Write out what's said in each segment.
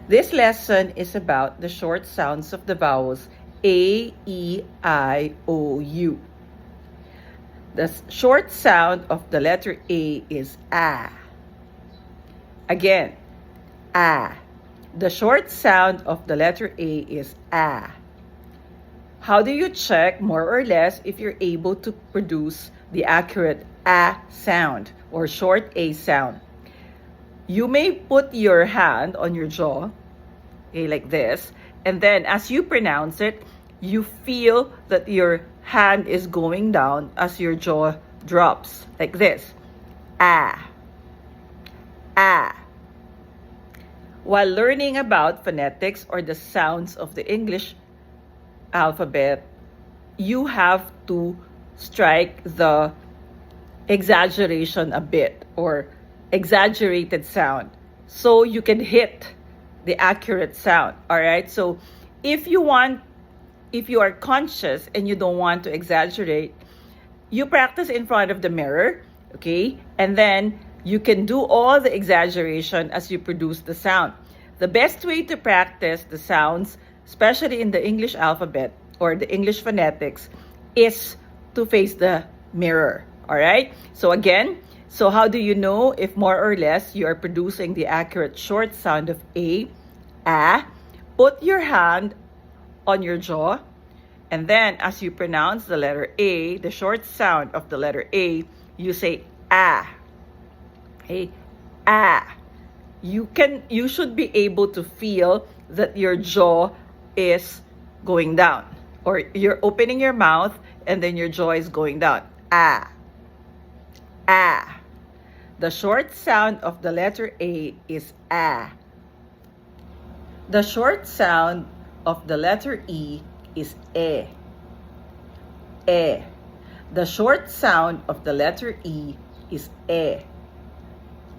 This lesson is about the short sounds of the vowels A, E, I, O, U. The short sound of the letter A is A. Again, A. The short sound of the letter A is A. How do you check more or less if you're able to produce the accurate A sound or short A sound? You may put your hand on your jaw, okay, like this, and then as you pronounce it, you feel that your hand is going down as your jaw drops, like this. Ah. Ah. While learning about phonetics or the sounds of the English alphabet, you have to strike the exaggeration a bit or exaggerated sound so you can hit the accurate sound. All right, so if you are conscious and you don't want to exaggerate, you practice in front of the mirror, okay, and then you can do all the exaggeration as you produce the sound. The best way to practice the sounds, especially in the English alphabet or the English phonetics, is to face the mirror. All right, so again, so how do you know if more or less you are producing the accurate short sound of A? Put your hand on your jaw, and then as you pronounce the letter A, the short sound of the letter A, you say A. Okay, A. You should be able to feel that your jaw is going down, or you're opening your mouth and then your jaw is going down. A. A. The short sound of the letter A is A. The short sound of the letter E is E. E. The short sound of the letter E is E.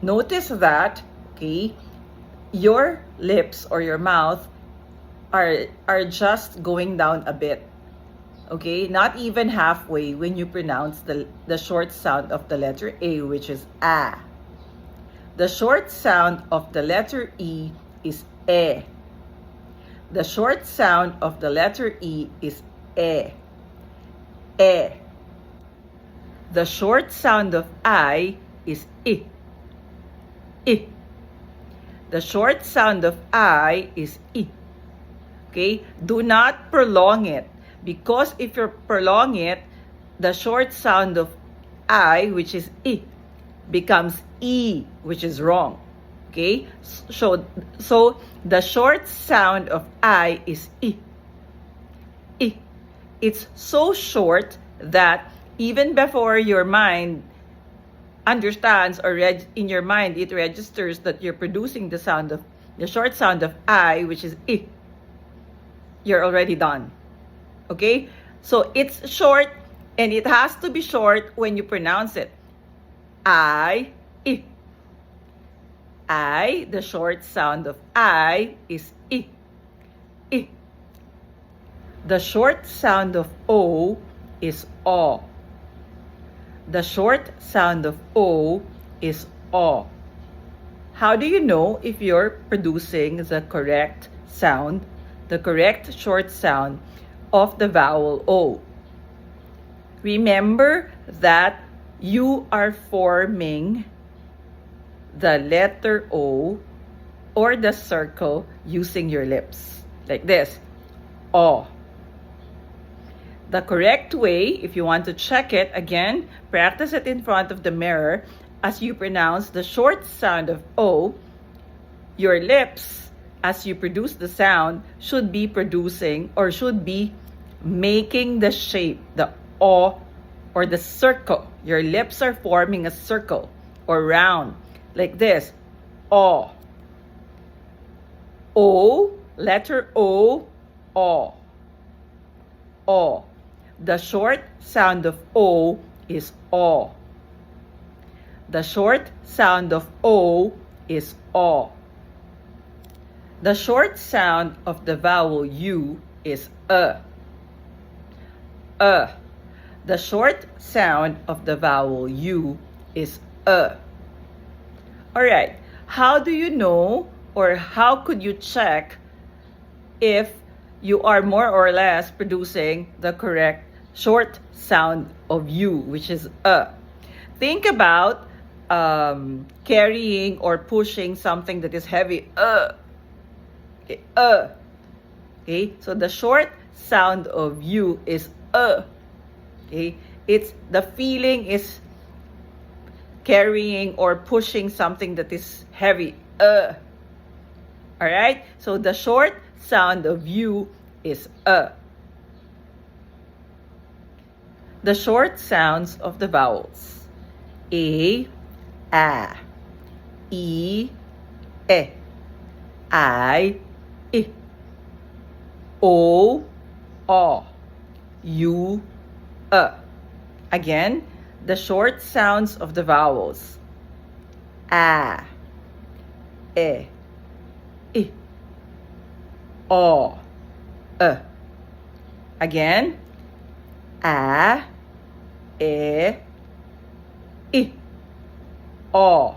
Notice that, okay, your lips or your mouth are just going down a bit. Okay, not even halfway when you pronounce the short sound of the letter A, which is A. The short sound of the letter E is E. The short sound of the letter E is E. E. The short sound of I is I. I. The short sound of I is I. Okay, do not prolong it. Because if you prolong it, the short sound of I, which is I, becomes E, which is wrong. Okay? So the short sound of I is I. I. It's so short that even before your mind understands or in your mind it registers that you're producing the short sound of I, which is I, you're already done. Okay, so it's short and it has to be short when you pronounce it. I. The short sound of I is I. I. The short sound of O is O. The short sound of O is O. How do you know if you're producing the correct sound, the correct short sound of the vowel O? Remember that you are forming the letter O or the circle using your lips, like this. O. The correct way, if you want to check it, again, practice it in front of the mirror as you pronounce the short sound of O. Your lips, as you produce the sound, should be producing or should be making the shape, the O or the circle. Your lips are forming a circle or round, like this. O. O, letter O, O. O. The short sound of O is O. The short sound of O is O. The short sound of the vowel U is The short sound of the vowel U is Alright, how do you know or how could you check if you are more or less producing the correct short sound of U, which is Think about carrying or pushing something that is heavy. Okay, okay, so the short sound of U is okay, it's the feeling is carrying or pushing something that is heavy. All right, so the short sound of U is The short sounds of the vowels: A, E, I, O, U, Again, the short sounds of the vowels: A, I, O, Again, A, I, O,